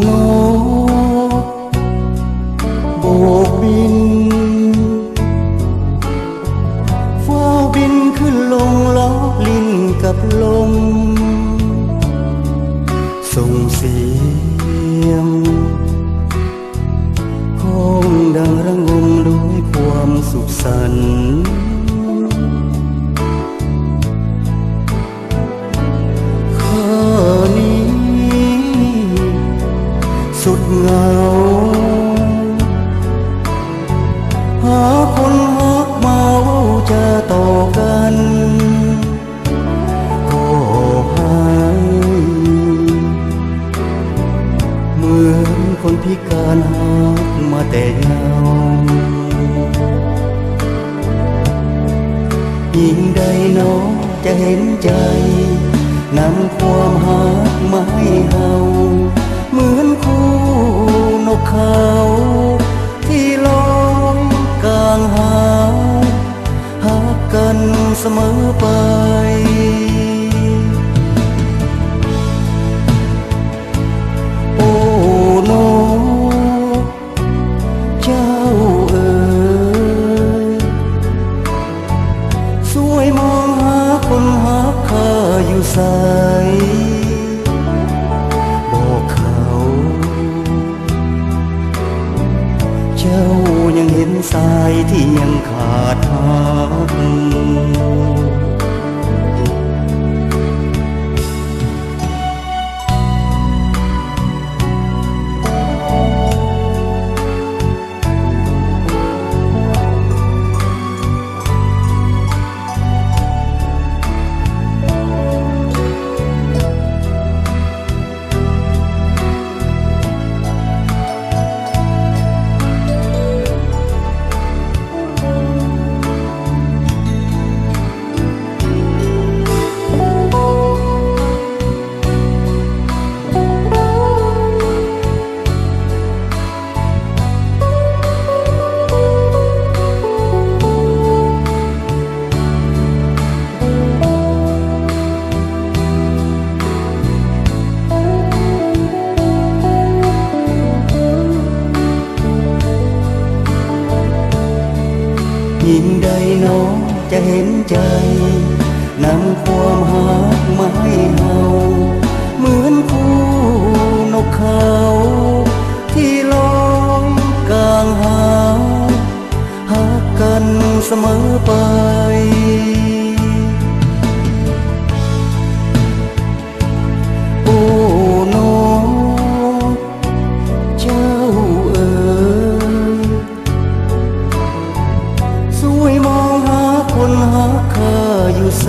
นกโบกบินเฝ้าบินขึ้นลงล้อลิ้นกับลมส่งเสียงห้องดังระงมด้วยความสุขสันต์ข้านี้สุดเหงาหาคนฮักมาเว้าจะต่อกันก็หายเหมือนคนพิการฮักมาแต่เงายิ่งใดน้องจะเห็นใจนำความฮักมาให้เฮาเหมือนคู่นกเขาที่ลอยกลางหาวฮักกันเสมอไปโอ้นกเจ้าเอ๋ยสวยมองหาคนฮักข้าอยู่ไสบอกเขาเจ้ายังเห็นสายที่ยังขาดฮักยิ่งใดน้องจะเห็นใจนำความฮักมาให้เฮาเหมือนคู่นกเขาที่ลอยกลางหาวฮักกันเสมอไปโอ้นกเจ้าเอ๋ยสวยมองหาคนฮักข้าอยู่ไส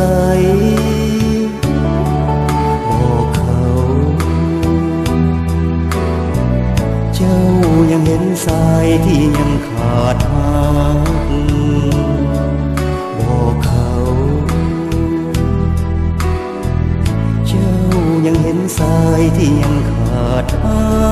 บอกเขาเจ้ายังเห็นสายที่ยังขาดฮักบอกเขาเจ้ายังเห็นสายที่ยังขาดฮัก